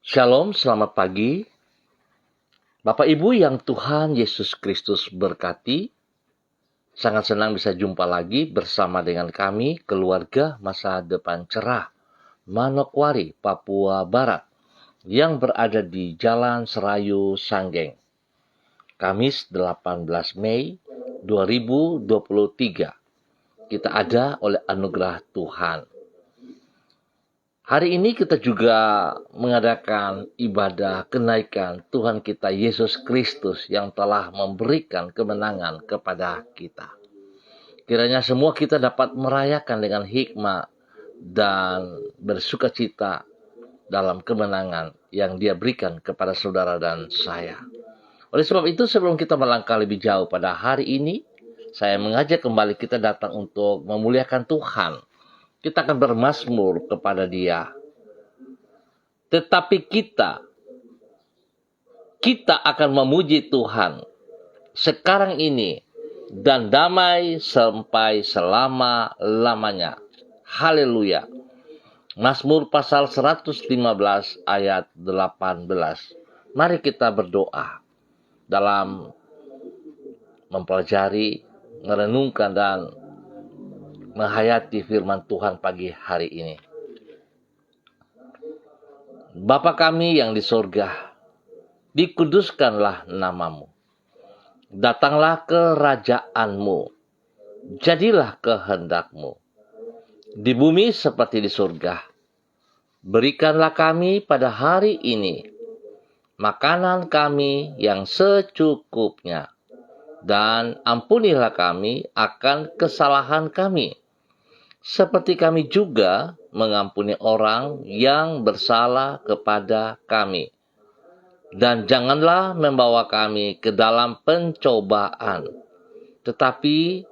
Shalom, selamat pagi. Bapak Ibu yang Tuhan Yesus Kristus berkati, sangat senang bisa jumpa lagi bersama dengan kami, keluarga Masa Depan Cerah, Manokwari, Papua Barat, yang berada di Jalan Serayu Sanggeng. Kamis 18 Mei 2023. Kita ada oleh anugerah Tuhan. Hari ini kita juga mengadakan ibadah kenaikan Tuhan kita Yesus Kristus yang telah memberikan kemenangan kepada kita. Kiranya semua kita dapat merayakan dengan hikmat dan bersukacita dalam kemenangan yang Dia berikan kepada saudara dan saya. Oleh sebab itu, sebelum kita melangkah lebih jauh pada hari ini, saya mengajak kembali kita datang untuk memuliakan Tuhan. Kita akan bermazmur kepada Dia. Tetapi kita akan memuji Tuhan sekarang ini dan damai sampai selama-lamanya. Haleluya. Mazmur pasal 115 ayat 18. Mari kita berdoa dalam mempelajari, merenungkan dan menghayati firman Tuhan pagi hari ini. Bapa kami yang di sorga, dikuduskanlah namamu. Datanglah kerajaanmu, jadilah kehendakmu. Di bumi seperti di surga. Berikanlah kami pada hari ini makanan kami yang secukupnya. Dan ampunilah kami akan kesalahan kami, seperti kami juga mengampuni orang yang bersalah kepada kami. Dan janganlah membawa kami ke dalam pencobaan, tetapi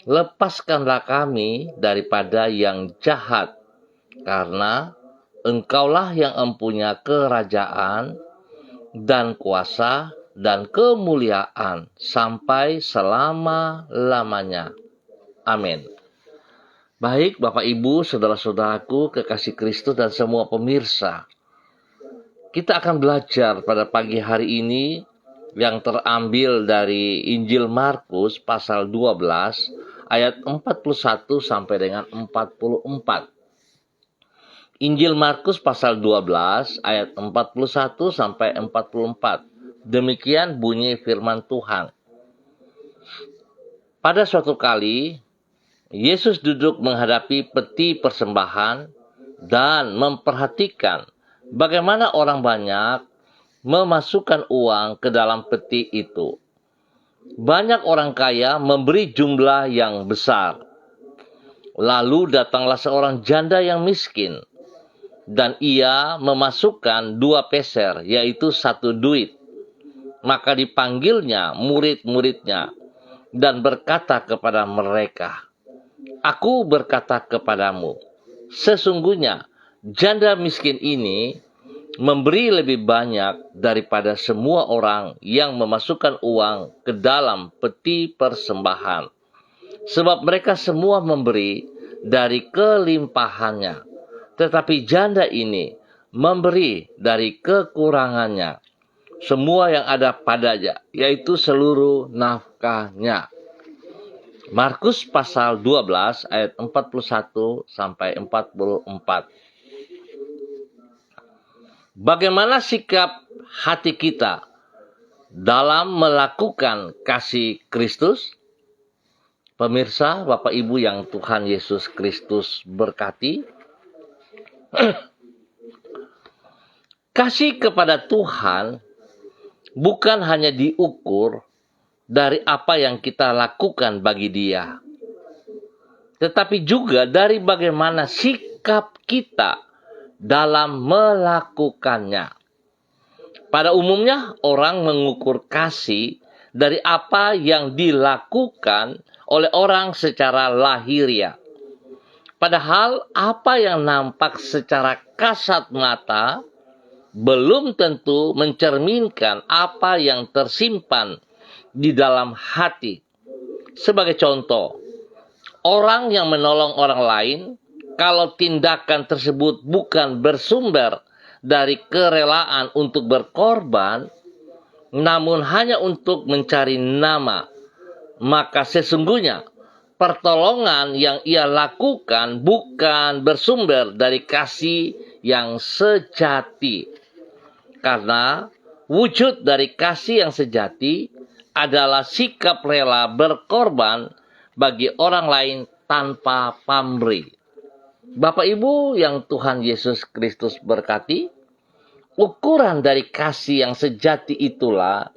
lepaskanlah kami daripada yang jahat, karena Engkaulah yang empunya kerajaan dan kuasa dan kemuliaan sampai selama-lamanya. Amin. Baik Bapak Ibu, saudara-saudaraku, kekasih Kristus dan semua pemirsa. Kita akan belajar pada pagi hari ini yang terambil dari Injil Markus pasal 12 ayat 41 sampai dengan 44. Injil Markus pasal 12 ayat 41 sampai 44. Demikian bunyi firman Tuhan. Pada suatu kali, Yesus duduk menghadapi peti persembahan dan memperhatikan bagaimana orang banyak memasukkan uang ke dalam peti itu. Banyak orang kaya memberi jumlah yang besar. Lalu datanglah seorang janda yang miskin, dan ia memasukkan 2 peser, yaitu 1 duit. Maka dipanggilnya murid-muridnya dan berkata kepada mereka, "Aku berkata kepadamu, sesungguhnya janda miskin ini memberi lebih banyak daripada semua orang yang memasukkan uang ke dalam peti persembahan. Sebab mereka semua memberi dari kelimpahannya, tetapi janda ini memberi dari kekurangannya, semua yang ada padanya, yaitu seluruh nafkahnya." Markus pasal 12 ayat 41 sampai 44. Bagaimana sikap hati kita dalam melakukan kasih Kristus? Pemirsa, Bapak Ibu yang Tuhan Yesus Kristus berkati, kasih kepada Tuhan bukan hanya diukur dari apa yang kita lakukan bagi Dia, tetapi juga dari bagaimana sikap kita dalam melakukannya. Pada umumnya orang mengukur kasih dari apa yang dilakukan oleh orang secara lahiriah. Padahal apa yang nampak secara kasat mata belum tentu mencerminkan apa yang tersimpan di dalam hati. Sebagai contoh, orang yang menolong orang lain kalau tindakan tersebut bukan bersumber dari kerelaan untuk berkorban, namun hanya untuk mencari nama, maka sesungguhnya pertolongan yang ia lakukan bukan bersumber dari kasih yang sejati. Karena wujud dari kasih yang sejati adalah sikap rela berkorban bagi orang lain tanpa pamrih. Bapak Ibu yang Tuhan Yesus Kristus berkati, ukuran dari kasih yang sejati itulah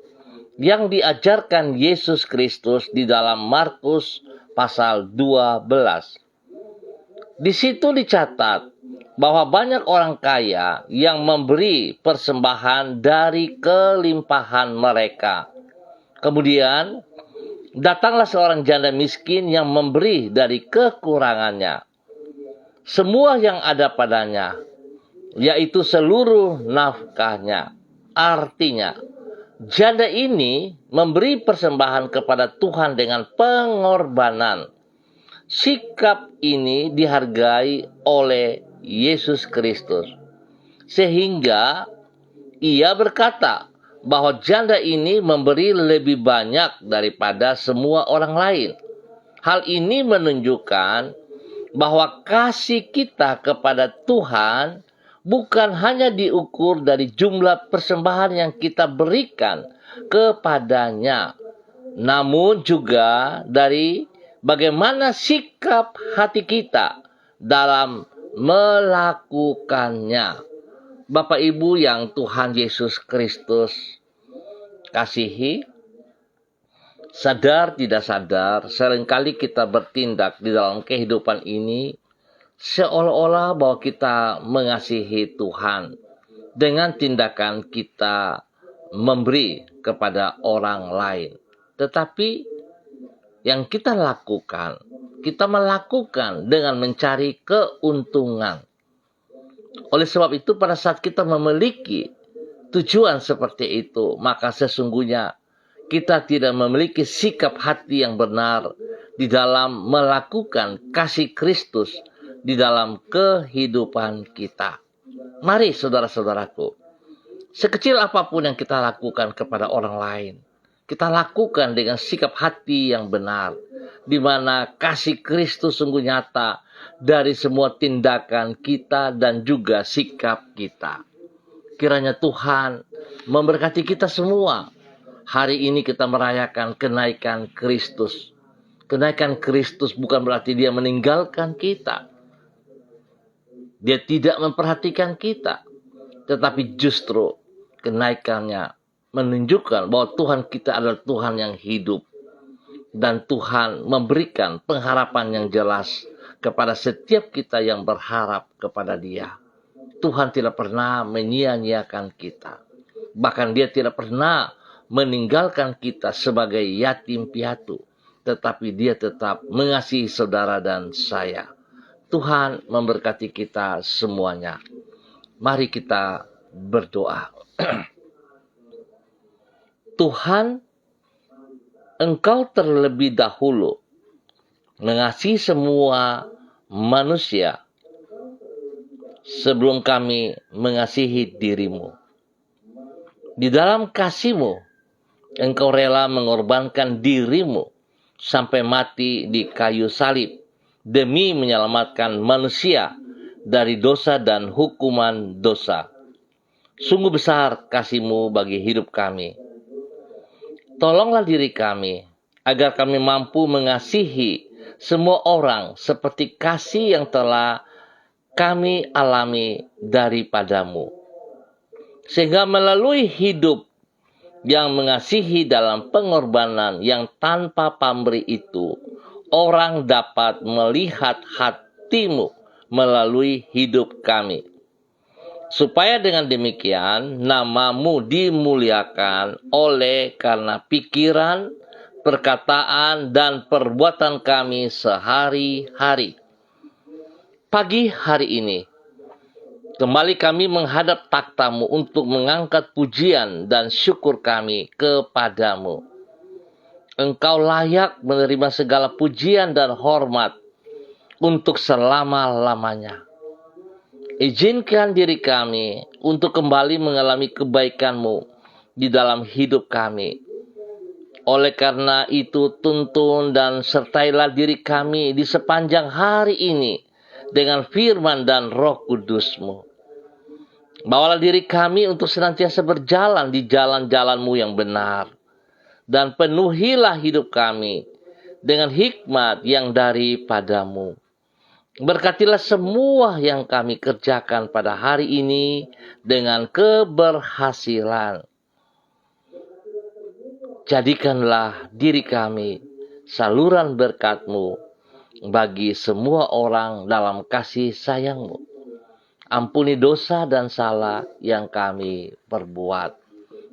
yang diajarkan Yesus Kristus di dalam Markus pasal 12. Di situ dicatat bahwa banyak orang kaya yang memberi persembahan dari kelimpahan mereka. Kemudian datanglah seorang janda miskin yang memberi dari kekurangannya semua yang ada padanya, yaitu seluruh nafkahnya. Artinya, janda ini memberi persembahan kepada Tuhan dengan pengorbanan. Sikap ini dihargai oleh Yesus Kristus, sehingga ia berkata bahwa janda ini memberi lebih banyak daripada semua orang lain. Hal ini menunjukkan bahwa kasih kita kepada Tuhan bukan hanya diukur dari jumlah persembahan yang kita berikan kepadanya, namun juga dari bagaimana sikap hati kita dalam melakukannya. Bapak Ibu yang Tuhan Yesus Kristus kasihi, sadar tidak sadar, seringkali kita bertindak di dalam kehidupan ini seolah-olah bahwa kita mengasihi Tuhan dengan tindakan kita memberi kepada orang lain. Tetapi yang kita lakukan dengan mencari keuntungan. Oleh sebab itu, pada saat kita memiliki tujuan seperti itu, maka sesungguhnya kita tidak memiliki sikap hati yang benar di dalam melakukan kasih Kristus di dalam kehidupan kita. Mari saudara-saudaraku, sekecil apapun yang kita lakukan kepada orang lain, kita lakukan dengan sikap hati yang benar, di mana kasih Kristus sungguh nyata dari semua tindakan kita dan juga sikap kita. Kiranya Tuhan memberkati kita semua. Hari ini kita merayakan kenaikan Kristus. Kenaikan Kristus bukan berarti dia meninggalkan kita. Dia tidak memperhatikan kita. Tetapi justru kenaikannya menunjukkan bahwa Tuhan kita adalah Tuhan yang hidup. Dan Tuhan memberikan pengharapan yang jelas kepada setiap kita yang berharap kepada Dia. Tuhan tidak pernah menyia-nyiakan kita. Bahkan Dia tidak pernah meninggalkan kita sebagai yatim piatu. Tetapi Dia tetap mengasihi saudara dan saya. Tuhan memberkati kita semuanya. Mari kita berdoa. Tuhan, Engkau terlebih dahulu mengasihi semua manusia sebelum kami mengasihi dirimu. Di dalam kasih-Mu, Engkau rela mengorbankan dirimu sampai mati di kayu salib demi menyelamatkan manusia dari dosa dan hukuman dosa. Sungguh besar kasih-Mu bagi hidup kami. Tolonglah diri kami agar kami mampu mengasihi semua orang seperti kasih yang telah kami alami daripada-Mu. Sehingga melalui hidup yang mengasihi dalam pengorbanan yang tanpa pamrih itu, orang dapat melihat hati-Mu melalui hidup kami. Supaya dengan demikian nama-Mu dimuliakan oleh karena pikiran, perkataan, dan perbuatan kami sehari-hari. Pagi hari ini, kembali kami menghadap takhta-Mu untuk mengangkat pujian dan syukur kami kepada-Mu. Engkau layak menerima segala pujian dan hormat untuk selama-lamanya. Izinkan diri kami untuk kembali mengalami kebaikan-Mu di dalam hidup kami. Oleh karena itu, tuntun dan sertailah diri kami di sepanjang hari ini dengan firman dan Roh Kudus-Mu. Bawalah diri kami untuk senantiasa berjalan di jalan-jalan-Mu yang benar. Dan penuhilah hidup kami dengan hikmat yang daripada-Mu. Berkatilah semua yang kami kerjakan pada hari ini dengan keberhasilan. Jadikanlah diri kami saluran berkat-Mu bagi semua orang dalam kasih sayang-Mu. Ampuni dosa dan salah yang kami perbuat.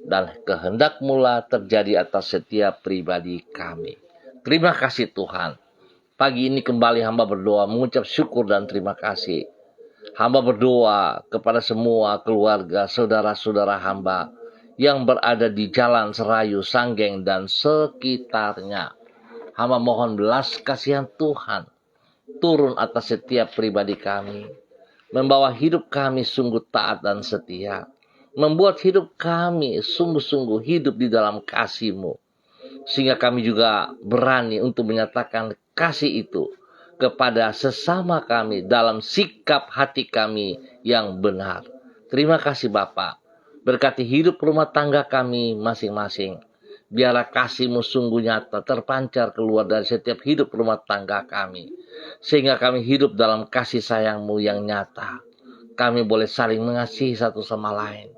Dan kehendak-Mu lah terjadi atas setiap pribadi kami. Terima kasih Tuhan. Pagi ini kembali hamba berdoa mengucap syukur dan terima kasih. Hamba berdoa kepada semua keluarga, saudara-saudara hamba yang berada di Jalan Serayu, Sanggeng, dan sekitarnya. Hamba mohon belas kasihan Tuhan turun atas setiap pribadi kami. Membawa hidup kami sungguh taat dan setia. Membuat hidup kami sungguh-sungguh hidup di dalam kasih-Mu. Sehingga kami juga berani untuk menyatakan kasih itu kepada sesama kami dalam sikap hati kami yang benar. Terima kasih Bapa. Berkati hidup rumah tangga kami masing-masing. Biarlah kasih-Mu sungguh nyata terpancar keluar dari setiap hidup rumah tangga kami. Sehingga kami hidup dalam kasih sayang-Mu yang nyata. Kami boleh saling mengasihi satu sama lain.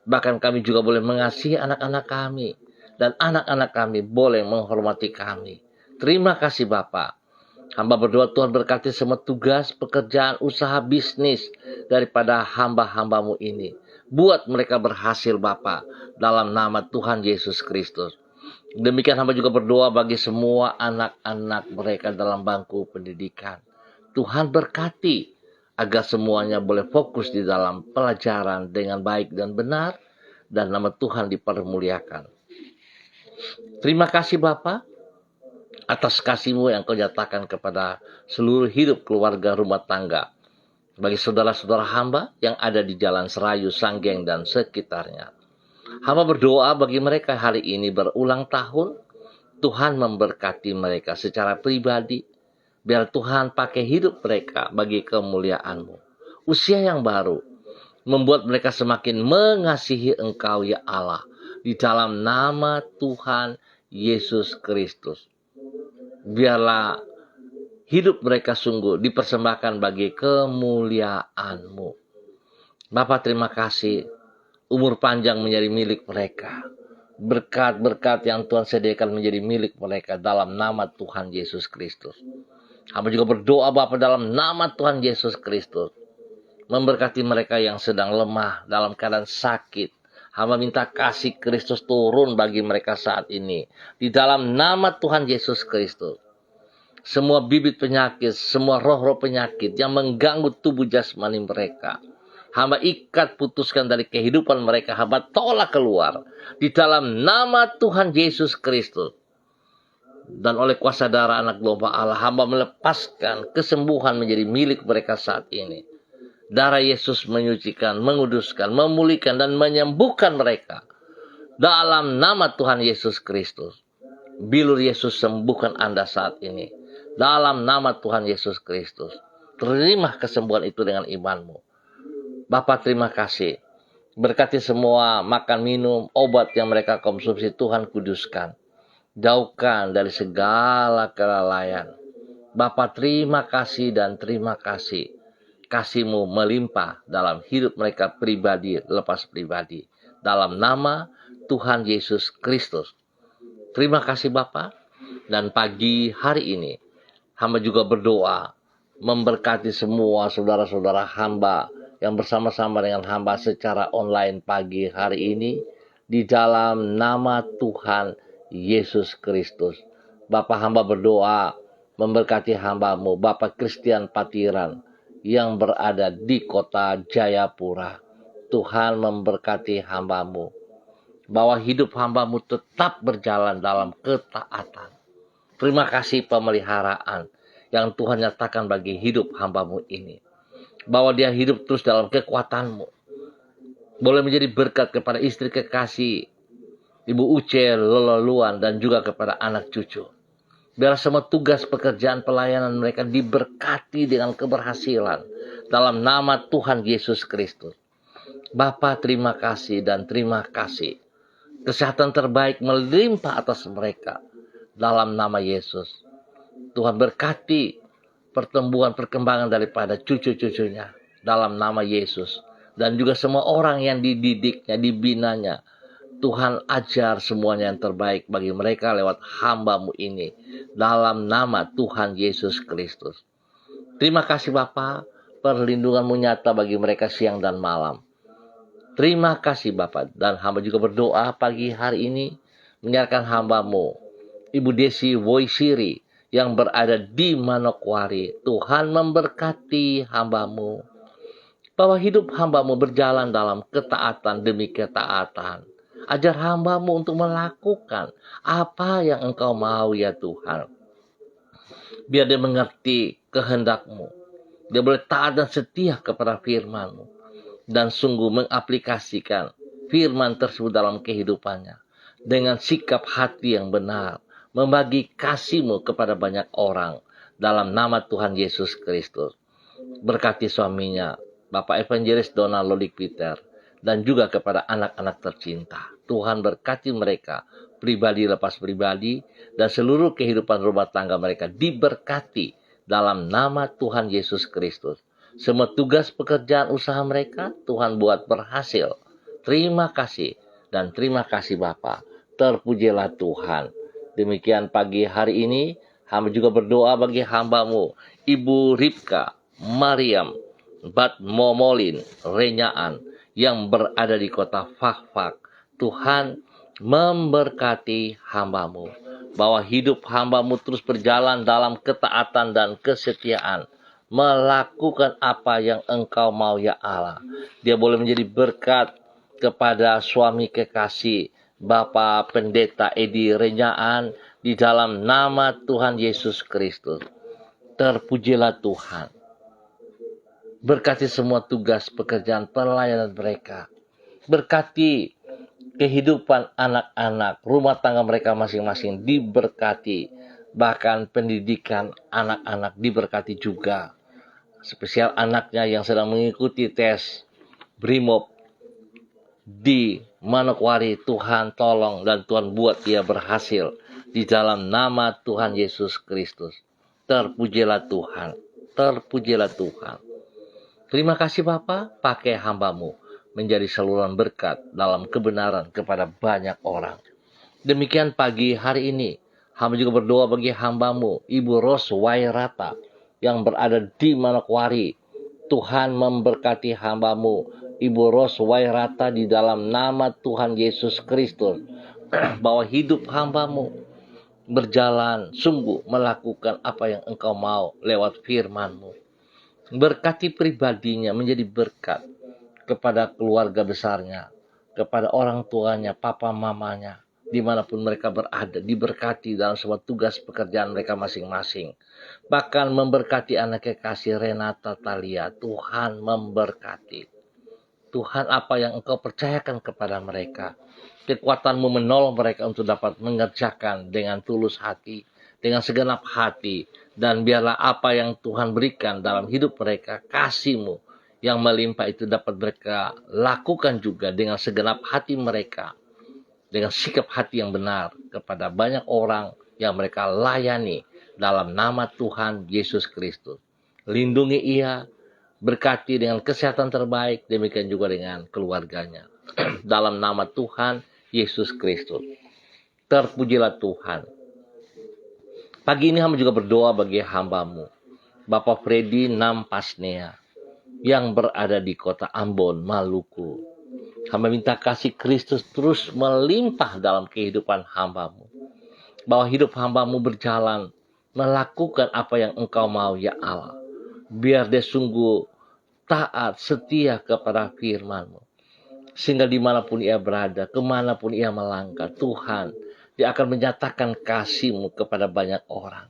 Bahkan kami juga boleh mengasihi anak-anak kami. Dan anak-anak kami boleh menghormati kami. Terima kasih Bapa. Hamba berdoa Tuhan berkati semua tugas, pekerjaan, usaha, bisnis daripada hamba-hamba-Mu ini. Buat mereka berhasil Bapa dalam nama Tuhan Yesus Kristus. Demikian hamba juga berdoa bagi semua anak-anak mereka dalam bangku pendidikan. Tuhan berkati agar semuanya boleh fokus di dalam pelajaran dengan baik dan benar. Dan nama Tuhan dipermuliakan. Terima kasih Bapa atas kasih-Mu yang Kau nyatakan kepada seluruh hidup keluarga rumah tangga. Bagi saudara-saudara hamba yang ada di Jalan Serayu, Sanggeng, dan sekitarnya. Hamba berdoa bagi mereka hari ini berulang tahun. Tuhan memberkati mereka secara pribadi. Biar Tuhan pakai hidup mereka bagi kemuliaan-Mu. Usia yang baru membuat mereka semakin mengasihi Engkau ya Allah. Di dalam nama Tuhan Yesus Kristus. Biarlah hidup mereka sungguh dipersembahkan bagi kemuliaan-Mu. Bapa terima kasih. Umur panjang menjadi milik mereka. Berkat-berkat yang Tuhan sediakan menjadi milik mereka dalam nama Tuhan Yesus Kristus. Hamba juga berdoa Bapa dalam nama Tuhan Yesus Kristus. Memberkati mereka yang sedang lemah dalam keadaan sakit. Hamba minta kasih Kristus turun bagi mereka saat ini. Di dalam nama Tuhan Yesus Kristus. Semua bibit penyakit, semua roh-roh penyakit yang mengganggu tubuh jasmani mereka. Hamba ikat putuskan dari kehidupan mereka. Hamba tolak keluar. Di dalam nama Tuhan Yesus Kristus. Dan oleh kuasa darah anak domba Allah. Hamba melepaskan kesembuhan menjadi milik mereka saat ini. Darah Yesus menyucikan, menguduskan, memulihkan, dan menyembuhkan mereka. Dalam nama Tuhan Yesus Kristus. Bilur Yesus sembuhkan Anda saat ini. Dalam nama Tuhan Yesus Kristus. Terima kesembuhan itu dengan iman-Mu. Bapa terima kasih. Berkati semua makan, minum, obat yang mereka konsumsi Tuhan kuduskan. Jauhkan dari segala kelalaian. Bapa terima kasih dan terima kasih. Kasih-Mu melimpah dalam hidup mereka pribadi, lepas pribadi. Dalam nama Tuhan Yesus Kristus. Terima kasih Bapa. Dan pagi hari ini, hamba juga berdoa, memberkati semua saudara-saudara hamba yang bersama-sama dengan hamba secara online pagi hari ini. Di dalam nama Tuhan Yesus Kristus. Bapa hamba berdoa, memberkati hamba-Mu, Bapak Christian Patiran, yang berada di kota Jayapura. Tuhan memberkati hamba-Mu. Bahwa hidup hamba-Mu tetap berjalan dalam ketaatan. Terima kasih pemeliharaan yang Tuhan nyatakan bagi hidup hamba-Mu ini. Bahwa dia hidup terus dalam kekuatan-Mu. Boleh menjadi berkat kepada istri kekasih, Ibu Uce, Loluan, dan juga kepada anak cucu. Biar semua tugas pekerjaan pelayanan mereka diberkati dengan keberhasilan dalam nama Tuhan Yesus Kristus. Bapa, terima kasih dan terima kasih. Kesehatan terbaik melimpah atas mereka dalam nama Yesus. Tuhan berkati pertumbuhan perkembangan daripada cucu-cucunya dalam nama Yesus. Dan juga semua orang yang dididiknya, dibinanya. Tuhan ajar semuanya yang terbaik bagi mereka lewat hamba-Mu ini. Dalam nama Tuhan Yesus Kristus. Terima kasih Bapa, perlindungan-Mu nyata bagi mereka siang dan malam. Terima kasih Bapa, dan hamba juga berdoa pagi hari ini menyerahkan hamba-Mu, Ibu Desi Woisiri, yang berada di Manokwari. Tuhan memberkati hamba-Mu, bahwa hidup hamba-Mu berjalan dalam ketaatan demi ketaatan. Ajar hamba-Mu untuk melakukan apa yang Engkau mau ya Tuhan. Biar dia mengerti kehendak-Mu. Dia boleh taat dan setia kepada firman-Mu. Dan sungguh mengaplikasikan firman tersebut dalam kehidupannya. Dengan sikap hati yang benar. Membagi kasih-Mu kepada banyak orang. Dalam nama Tuhan Yesus Kristus. Berkati suaminya, Bapak Evangelis Donald Lodik Peter, dan juga kepada anak-anak tercinta. Tuhan berkati mereka, pribadi lepas pribadi, dan seluruh kehidupan rumah tangga mereka diberkati dalam nama Tuhan Yesus Kristus. Semua tugas pekerjaan usaha mereka, Tuhan buat berhasil. Terima kasih, dan terima kasih Bapa. Terpujilah Tuhan. Demikian pagi hari ini, hamba juga berdoa bagi hamba-Mu, Ibu Ripka, Mariam, Bat Momolin, Renyaan, yang berada di kota Fakfak. Tuhan memberkati hamba-Mu, bahwa hidup hamba-Mu terus berjalan dalam ketaatan dan kesetiaan, melakukan apa yang Engkau mau ya Allah. Dia boleh menjadi berkat kepada suami kekasih, Bapak Pendeta Edi Renyaan, di dalam nama Tuhan Yesus Kristus. Terpujilah Tuhan. Berkati semua tugas pekerjaan pelayanan mereka. Berkati kehidupan anak-anak, rumah tangga mereka masing-masing diberkati. Bahkan pendidikan anak-anak diberkati juga. Spesial anaknya yang sedang mengikuti tes Brimob di Manokwari, Tuhan tolong dan Tuhan buat dia berhasil. Di dalam nama Tuhan Yesus Kristus. Terpujilah Tuhan. Terpujilah Tuhan. Terima kasih Bapa, pakai hamba-Mu menjadi saluran berkat dalam kebenaran kepada banyak orang. Demikian pagi hari ini, hamba juga berdoa bagi hamba-Mu, Ibu Ros Wairata, yang berada di Manokwari. Tuhan memberkati hamba-Mu, Ibu Ros Wairata, di dalam nama Tuhan Yesus Kristus. Bahwa hidup hamba-Mu berjalan sungguh melakukan apa yang Engkau mau lewat firman-Mu. Berkati pribadinya menjadi berkat kepada keluarga besarnya, kepada orang tuanya, papa mamanya, dimanapun mereka berada, diberkati dalam semua tugas pekerjaan mereka masing-masing. Bahkan memberkati anak kekasih Renata Talia, Tuhan memberkati. Tuhan, apa yang Engkau percayakan kepada mereka, kekuatan-Mu menolong mereka untuk dapat mengerjakan dengan tulus hati, dengan segenap hati. Dan biarlah apa yang Tuhan berikan dalam hidup mereka, kasih-Mu yang melimpah itu dapat mereka lakukan juga dengan segenap hati mereka. Dengan sikap hati yang benar kepada banyak orang yang mereka layani dalam nama Tuhan Yesus Kristus. Lindungi ia, berkati dengan kesehatan terbaik, demikian juga dengan keluarganya. Dalam nama Tuhan Yesus Kristus. Terpujilah Tuhan. Pagi ini hamba juga berdoa bagi hamba-Mu, Bapak Freddy Nampasnea, yang berada di kota Ambon, Maluku. Hamba minta kasih Kristus terus melimpah dalam kehidupan hamba-Mu. Bahwa hidup hamba-Mu berjalan, melakukan apa yang Engkau mau ya Allah. Biar dia sungguh taat, setia kepada firman-Mu. Sehingga dimanapun ia berada, kemanapun ia melangkah, Tuhan, dia akan menyatakan kasih-Mu kepada banyak orang.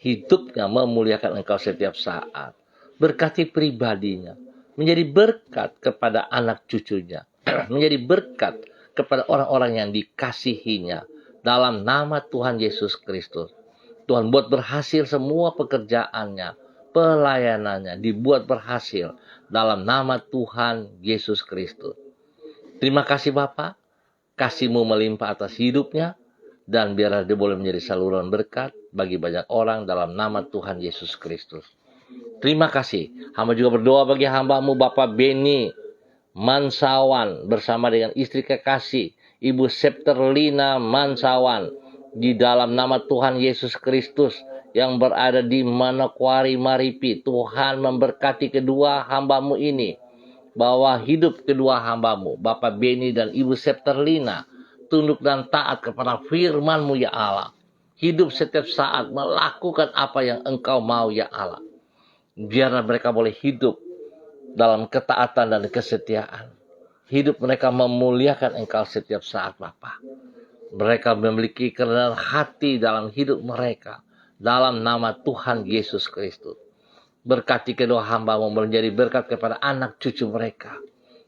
hidupnya memuliakan Engkau setiap saat. Berkati pribadinya, menjadi berkat kepada anak cucunya, menjadi berkat kepada orang-orang yang dikasihinya. Dalam nama Tuhan Yesus Kristus. Tuhan buat berhasil semua pekerjaannya, pelayanannya, dibuat berhasil dalam nama Tuhan Yesus Kristus. Terima kasih Bapa, kasih-Mu melimpah atas hidupnya, dan biarlah dia boleh menjadi saluran berkat bagi banyak orang dalam nama Tuhan Yesus Kristus. Terima kasih. Hamba juga berdoa bagi hamba-Mu Bapak Beni Mansawan bersama dengan istri kekasih Ibu Septerlina Mansawan, di dalam nama Tuhan Yesus Kristus yang berada di Manokwari Maripi. Tuhan memberkati kedua hamba-Mu ini, bahwa hidup kedua hamba-Mu Bapak Beni dan Ibu Septerlina tunduk dan taat kepada firman-Mu ya Allah. Hidup setiap saat melakukan apa yang Engkau mau ya Allah. Biarlah mereka boleh hidup dalam ketaatan dan kesetiaan. Hidup mereka memuliakan Engkau setiap saat Bapa. Mereka memiliki kerendahan hati dalam hidup mereka. Dalam nama Tuhan Yesus Kristus. Berkati kedua hamba-Mu menjadi berkat kepada anak cucu mereka.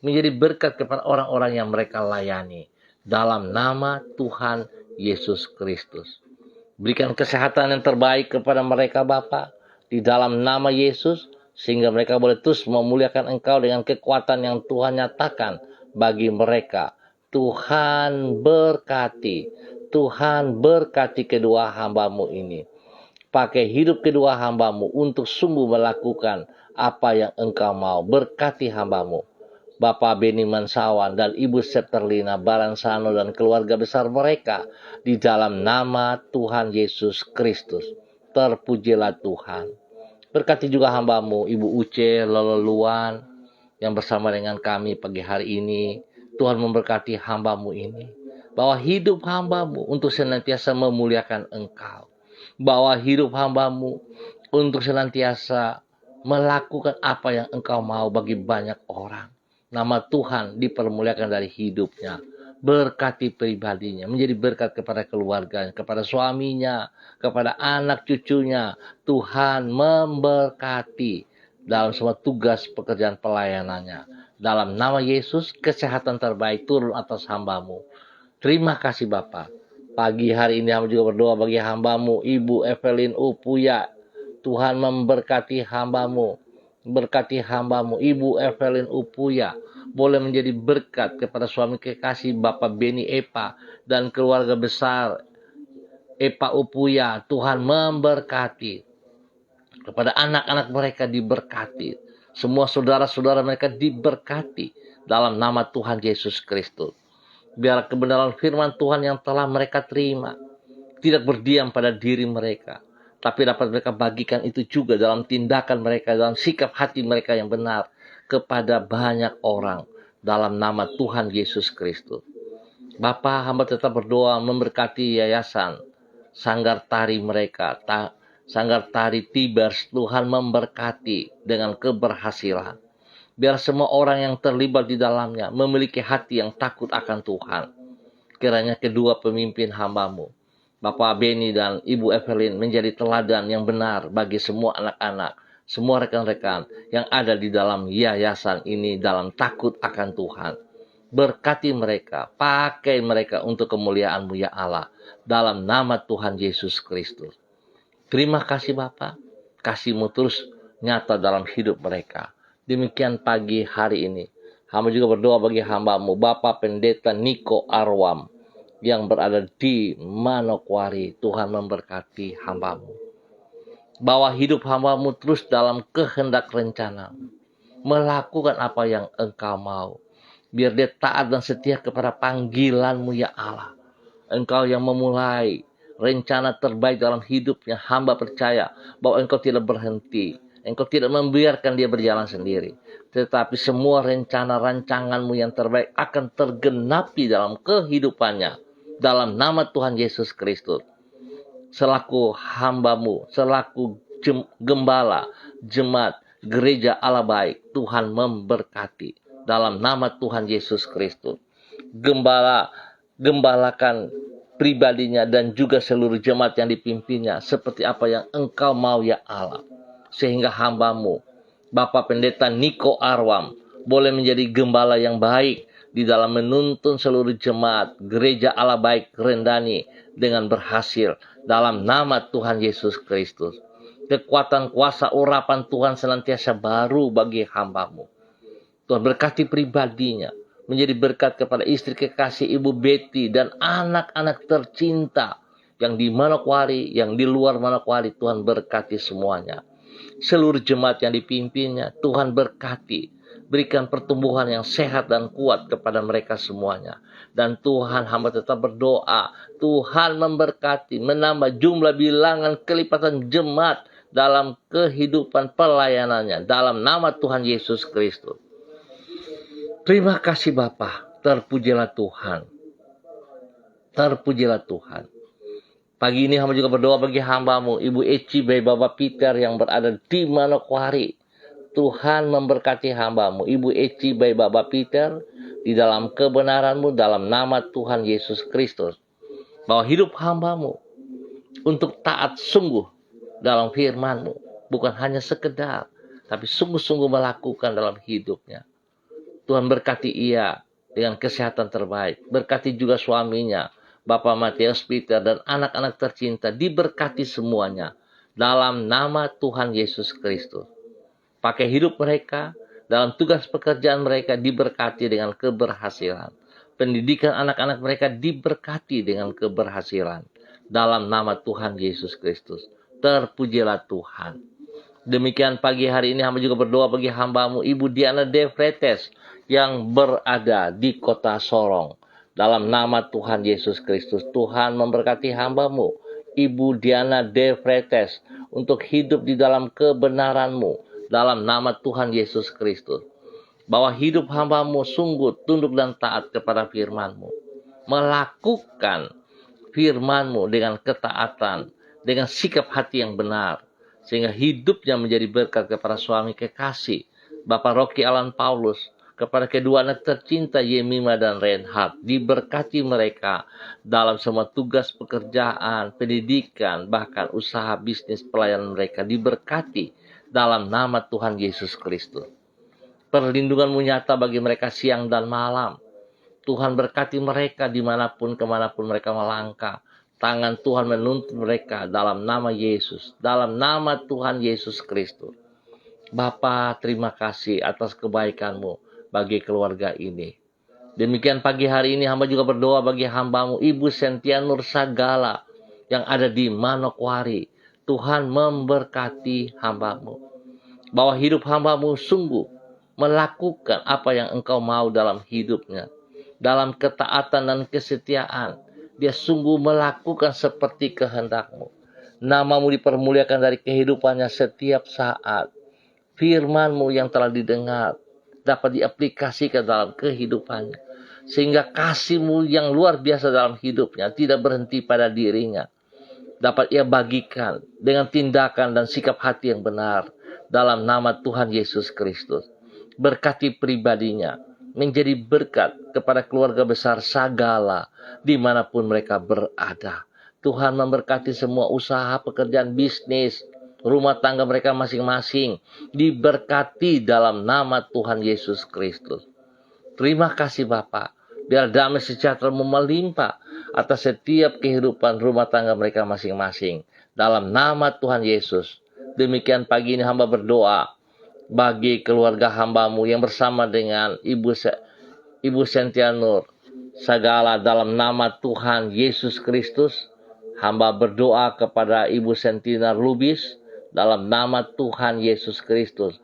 Menjadi berkat kepada orang-orang yang mereka layani. Dalam nama Tuhan Yesus Kristus. Berikan kesehatan yang terbaik kepada mereka Bapa. Di dalam nama Yesus. Sehingga mereka boleh terus memuliakan Engkau dengan kekuatan yang Tuhan nyatakan bagi mereka. Tuhan berkati. Tuhan berkati kedua hamba-Mu ini. Pakai hidup kedua hamba-Mu untuk sungguh melakukan apa yang Engkau mau. Berkati hamba-Mu. Bapak Beni Mansawan dan Ibu Septerlina Baransano dan keluarga besar mereka. Di dalam nama Tuhan Yesus Kristus. Terpujilah Tuhan. Berkati juga hamba-Mu Ibu Uce Leleluan yang bersama dengan kami pagi hari ini. Tuhan memberkati hamba-Mu ini. Bahwa hidup hamba-Mu untuk senantiasa memuliakan Engkau. Bahwa hidup hamba-Mu untuk senantiasa melakukan apa yang Engkau mau bagi banyak orang. Nama Tuhan dipermuliakan dari hidupnya. Berkati pribadinya, menjadi berkat kepada keluarganya, kepada suaminya, kepada anak cucunya. Tuhan memberkati dalam semua tugas pekerjaan pelayanannya. Dalam nama Yesus, kesehatan terbaik turun atas hamba-Mu. Terima kasih Bapa. Pagi hari ini hamba juga berdoa bagi hamba-Mu Ibu Evelyn Upuya. Tuhan memberkati hamba-Mu. Berkati hamba-Mu Ibu Evelyn Upuya. Boleh menjadi berkat kepada suami kekasih Bapak Beni Epa dan keluarga besar Epa Upuya. Tuhan memberkati. Kepada anak-anak mereka diberkati. Semua saudara-saudara mereka diberkati dalam nama Tuhan Yesus Kristus. Biar kebenaran firman Tuhan yang telah mereka terima tidak berdiam pada diri mereka, tapi dapat mereka bagikan itu juga dalam tindakan mereka, dalam sikap hati mereka yang benar kepada banyak orang dalam nama Tuhan Yesus Kristus. Bapa, hamba tetap berdoa memberkati yayasan Sanggar Tari mereka, Sanggar Tari Tibers. Tuhan memberkati dengan keberhasilan. Biar semua orang yang terlibat di dalamnya memiliki hati yang takut akan Tuhan. Kiranya kedua pemimpin hamba-Mu, Bapak Beni dan Ibu Evelyn, menjadi teladan yang benar bagi semua anak-anak, semua rekan-rekan yang ada di dalam yayasan ini dalam takut akan Tuhan. Berkati mereka, pakai mereka untuk kemuliaan-Mu ya Allah, dalam nama Tuhan Yesus Kristus. Terima kasih Bapa, kasih-Mu terus nyata dalam hidup mereka. Demikian pagi hari ini, hamba juga berdoa bagi hamba-Mu Bapak Pendeta Niko Arwam yang berada di Manokwari. Tuhan memberkati hamba-Mu. Bawa hidup hamba-Mu terus dalam kehendak rencana, melakukan apa yang Engkau mau. Biar dia taat dan setia kepada panggilan-Mu ya Allah. Engkau yang memulai rencana terbaik dalam hidupnya. Hamba percaya bahwa Engkau tidak berhenti. Engkau tidak membiarkan dia berjalan sendiri. Tetapi semua rencana rancangan-Mu yang terbaik akan tergenapi dalam kehidupannya. Dalam nama Tuhan Yesus Kristus. Selaku hamba-Mu, selaku gembala, jemaat, gereja Allah baik, Tuhan memberkati. Dalam nama Tuhan Yesus Kristus. Gembalakan pribadinya dan juga seluruh jemaat yang dipimpinnya seperti apa yang Engkau mau ya Allah. Sehingga hamba-Mu, Bapak Pendeta Niko Arwam, boleh menjadi gembala yang baik di dalam menuntun seluruh jemaat Gereja Allah Baik Rendani dengan berhasil dalam nama Tuhan Yesus Kristus. Kekuatan kuasa urapan Tuhan senantiasa baru bagi hamba-Mu. Tuhan berkati pribadinya, menjadi berkat kepada istri kekasih Ibu Betty dan anak-anak tercinta yang di Manokwari, yang di luar Manokwari. Tuhan berkati semuanya. Seluruh jemaat yang dipimpinnya, Tuhan berkati. Berikan pertumbuhan yang sehat dan kuat kepada mereka semuanya. Dan Tuhan, hamba tetap berdoa, Tuhan memberkati, menambah jumlah bilangan kelipatan jemaat dalam kehidupan pelayanannya. Dalam nama Tuhan Yesus Kristus. Terima kasih Bapa, terpujilah Tuhan. Terpujilah Tuhan. Pagi ini hamba juga berdoa bagi hamba-Mu, Ibu Eci Bayi Bapak Peter yang berada di Manokwari. Tuhan memberkati hamba-Mu, Ibu Eci Bayi Bapak Peter, di dalam kebenaran-Mu, dalam nama Tuhan Yesus Kristus. Bahwa hidup hamba-Mu untuk taat sungguh dalam firman-Mu. Bukan hanya sekedar, tapi sungguh-sungguh melakukan dalam hidupnya. Tuhan berkati ia dengan kesehatan terbaik. Berkati juga suaminya, Bapak Matius Peter dan anak-anak tercinta, diberkati semuanya dalam nama Tuhan Yesus Kristus. Pakai hidup mereka, dalam tugas pekerjaan mereka diberkati dengan keberhasilan. Pendidikan anak-anak mereka diberkati dengan keberhasilan. Dalam nama Tuhan Yesus Kristus. Terpujilah Tuhan. Demikian pagi hari ini hamba juga berdoa bagi hamba-Mu, Ibu Diana De Fretes, yang berada di kota Sorong. Dalam nama Tuhan Yesus Kristus, Tuhan memberkati hamba-Mu, Ibu Diana De Fretes, untuk hidup di dalam kebenaran-Mu, dalam nama Tuhan Yesus Kristus. Bahwa hidup hamba-Mu sungguh tunduk dan taat kepada firman-Mu. Melakukan firman-Mu dengan ketaatan, dengan sikap hati yang benar. Sehingga hidupnya menjadi berkat kepada suami kekasih, Bapak Rocky Alan Paulus, kepada kedua anak tercinta Yemima dan Reinhard. Diberkati mereka dalam semua tugas pekerjaan, pendidikan, bahkan usaha bisnis pelayanan mereka. Diberkati dalam nama Tuhan Yesus Kristus. Perlindungan-Mu nyata bagi mereka siang dan malam. Tuhan berkati mereka dimanapun kemanapun mereka melangkah. Tangan Tuhan menuntun mereka dalam nama Yesus. Dalam nama Tuhan Yesus Kristus. Bapa, terima kasih atas kebaikan-Mu bagi keluarga ini. Demikian pagi hari ini hamba juga berdoa bagi hamba-Mu, Ibu Sentia Nur Sagala, yang ada di Manokwari. Tuhan memberkati hamba-Mu. Bahwa hidup hamba-Mu sungguh melakukan apa yang Engkau mau dalam hidupnya. Dalam ketaatan dan kesetiaan. Dia sungguh melakukan seperti kehendak-Mu. Nama-Mu dipermuliakan dari kehidupannya setiap saat. Firman-Mu yang telah didengar dapat diaplikasikan dalam kehidupannya. Sehingga kasih-Mu yang luar biasa dalam hidupnya tidak berhenti pada dirinya. Dapat ia bagikan dengan tindakan dan sikap hati yang benar. Dalam nama Tuhan Yesus Kristus. Berkati pribadinya. Menjadi berkat kepada keluarga besar Sagala. Dimanapun mereka berada. Tuhan memberkati semua usaha, pekerjaan, bisnis, rumah tangga mereka masing-masing diberkati dalam nama Tuhan Yesus Kristus. Terima kasih Bapa. Biar damai sejahtera-Mu melimpah atas setiap kehidupan rumah tangga mereka masing-masing. Dalam nama Tuhan Yesus. Demikian pagi ini hamba berdoa bagi keluarga hamba-Mu yang bersama dengan Ibu Sentia Nur Sagala. Dalam nama Tuhan Yesus Kristus, hamba berdoa kepada Ibu Sentina Lubis. Dalam nama Tuhan Yesus Kristus.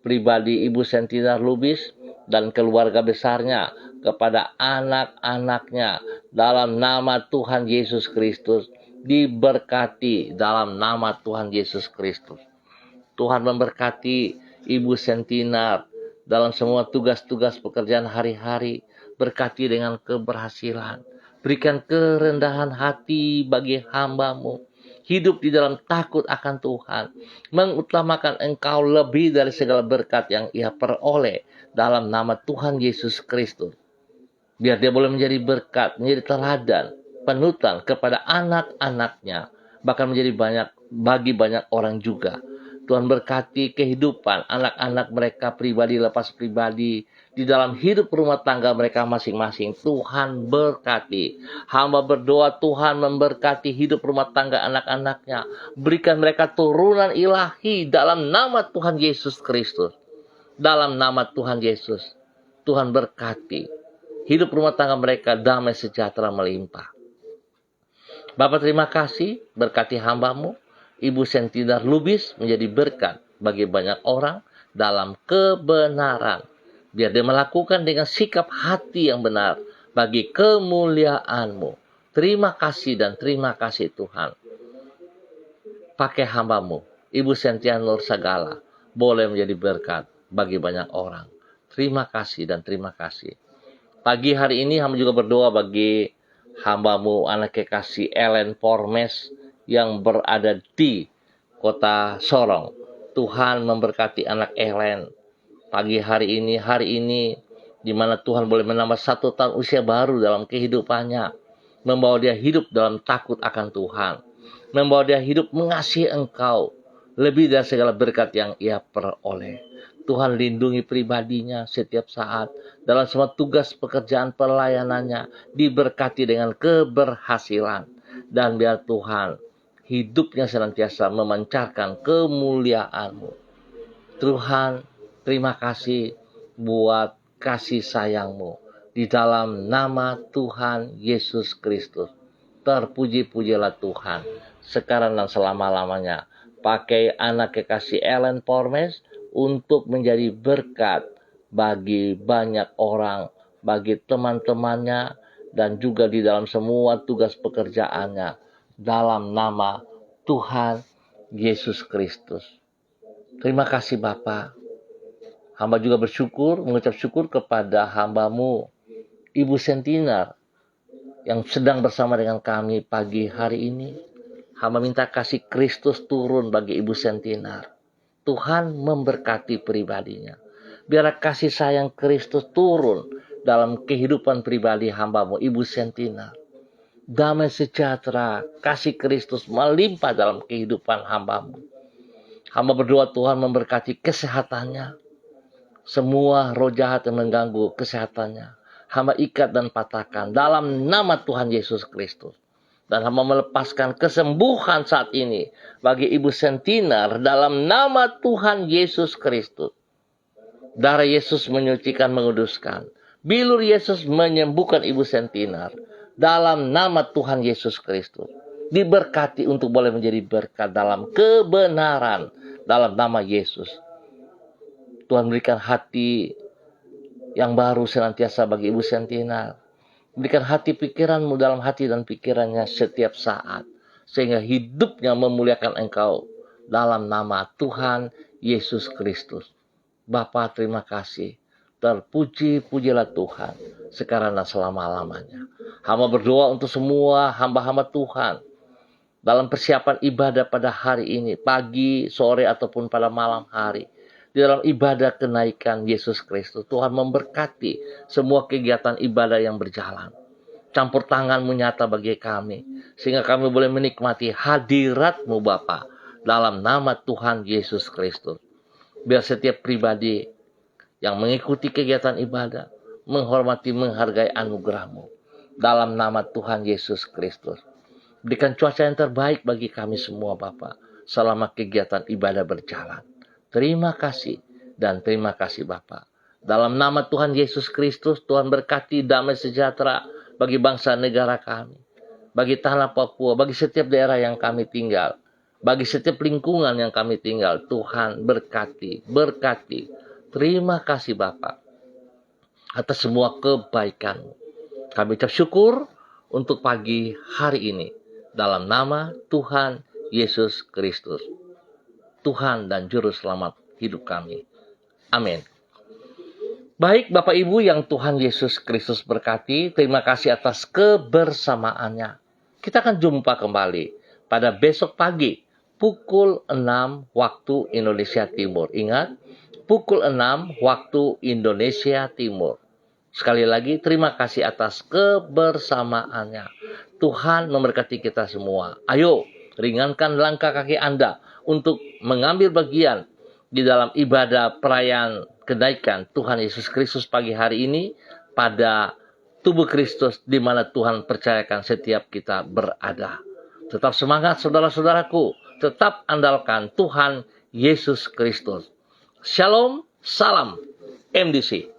Pribadi Ibu Sentina Lubis dan keluarga besarnya. Kepada anak-anaknya. Dalam nama Tuhan Yesus Kristus. Diberkati dalam nama Tuhan Yesus Kristus. Tuhan memberkati Ibu Sentina dalam semua tugas-tugas pekerjaan hari-hari. Berkati dengan keberhasilan. Berikan kerendahan hati bagi hamba-Mu. Hidup di dalam takut akan Tuhan. Mengutamakan Engkau lebih dari segala berkat yang ia peroleh. Dalam nama Tuhan Yesus Kristus. Biar dia boleh menjadi berkat, menjadi teladan. panutan kepada anak-anaknya, bahkan bagi banyak orang juga. Tuhan berkati kehidupan anak-anak mereka pribadi lepas pribadi, di dalam hidup rumah tangga mereka masing-masing. Tuhan berkati. Hamba berdoa Tuhan memberkati hidup rumah tangga anak-anaknya. Berikan mereka turunan ilahi dalam nama Tuhan Yesus Kristus. Dalam nama Tuhan Yesus, Tuhan berkati hidup rumah tangga mereka, damai sejahtera melimpah. Bapak terima kasih, berkati hamba-Mu, Ibu Sentina Lubis menjadi berkat bagi banyak orang dalam kebenaran. Biar dia melakukan dengan sikap hati yang benar bagi kemuliaan-Mu. Terima kasih dan terima kasih Tuhan. Pakai hamba-Mu, Ibu Sentia Nur Sagala, boleh menjadi berkat bagi banyak orang. Terima kasih dan terima kasih. Pagi hari ini hamba juga berdoa bagi hamba-Mu anak kekasih Ellen Pormes yang berada di kota Sorong. Tuhan memberkati anak Ellen. Pagi hari ini di mana Tuhan boleh menambah 1 tahun usia baru dalam kehidupannya. Membawa dia hidup dalam takut akan Tuhan. Membawa dia hidup mengasihi Engkau. Lebih dari segala berkat yang ia peroleh. Tuhan lindungi pribadinya setiap saat. Dalam semua tugas pekerjaan pelayanannya. Diberkati dengan keberhasilan. Dan biar Tuhan hidupnya senantiasa memancarkan kemuliaan-Mu. Tuhan, terima kasih buat kasih sayang-Mu. Di dalam nama Tuhan Yesus Kristus. Terpuji-pujilah Tuhan. Sekarang dan selama-lamanya. Pakai anak kekasih Ellen Pormes untuk menjadi berkat bagi banyak orang, bagi teman-temannya, dan juga di dalam semua tugas pekerjaannya. Dalam nama Tuhan Yesus Kristus. Terima kasih Bapa. Hamba juga mengucap syukur kepada hamba-Mu, Ibu Sentina, yang sedang bersama dengan kami pagi hari ini. Hamba minta kasih Kristus turun bagi Ibu Sentina. Tuhan memberkati pribadinya. Biar kasih sayang Kristus turun dalam kehidupan pribadi hamba-Mu, Ibu Sentina. Damai sejahtera, kasih Kristus melimpah dalam kehidupan hamba-Mu. Hamba berdoa Tuhan memberkati kesehatannya. Semua roh jahat yang mengganggu kesehatannya, hamba ikat dan patahkan dalam nama Tuhan Yesus Kristus. Dan hamba melepaskan kesembuhan saat ini bagi Ibu Sentina dalam nama Tuhan Yesus Kristus. Darah Yesus menyucikan, menguduskan. Bilur Yesus menyembuhkan Ibu Sentina dalam nama Tuhan Yesus Kristus. Diberkati untuk boleh menjadi berkat dalam kebenaran dalam nama Yesus. Tuhan berikan hati yang baru senantiasa bagi Ibu Sentina. Berikan hati pikiran-Mu dalam hati dan pikirannya setiap saat. Sehingga hidupnya memuliakan Engkau dalam nama Tuhan Yesus Kristus. Bapa terima kasih. Terpuji-pujilah Tuhan sekarang dan selama-lamanya. Hamba berdoa untuk semua hamba-hamba Tuhan. Dalam persiapan ibadah pada hari ini. Pagi, sore ataupun pada malam hari. Di dalam ibadah kenaikan Yesus Kristus. Tuhan memberkati semua kegiatan ibadah yang berjalan. Campur tangan-Mu nyata bagi kami. Sehingga kami boleh menikmati hadirat-Mu Bapa. Dalam nama Tuhan Yesus Kristus. Biar setiap pribadi yang mengikuti kegiatan ibadah. Menghormati, menghargai anugerah-Mu. Dalam nama Tuhan Yesus Kristus. Berikan cuaca yang terbaik bagi kami semua Bapa. Selama kegiatan ibadah berjalan. Terima kasih dan terima kasih Bapa. Dalam nama Tuhan Yesus Kristus, Tuhan berkati damai sejahtera bagi bangsa negara kami. Bagi tanah Papua, bagi setiap daerah yang kami tinggal. Bagi setiap lingkungan yang kami tinggal. Tuhan berkati. Terima kasih Bapa. Atas semua kebaikan. Kami ucap syukur untuk pagi hari ini. Dalam nama Tuhan Yesus Kristus. Tuhan dan Juru Selamat hidup kami. Amin. Baik Bapak Ibu yang Tuhan Yesus Kristus berkati, terima kasih atas kebersamaannya. Kita akan jumpa kembali pada besok pagi, pukul 6 waktu Indonesia Timur. Ingat, pukul 6 waktu Indonesia Timur. Sekali lagi, terima kasih atas kebersamaannya. Tuhan memberkati kita semua. Ayo, ringankan langkah kaki Anda untuk mengambil bagian di dalam ibadah perayaan kenaikan Tuhan Yesus Kristus pagi hari ini pada tubuh Kristus di mana Tuhan percayakan setiap kita berada. Tetap semangat saudara-saudaraku, tetap andalkan Tuhan Yesus Kristus. Shalom, salam MDC.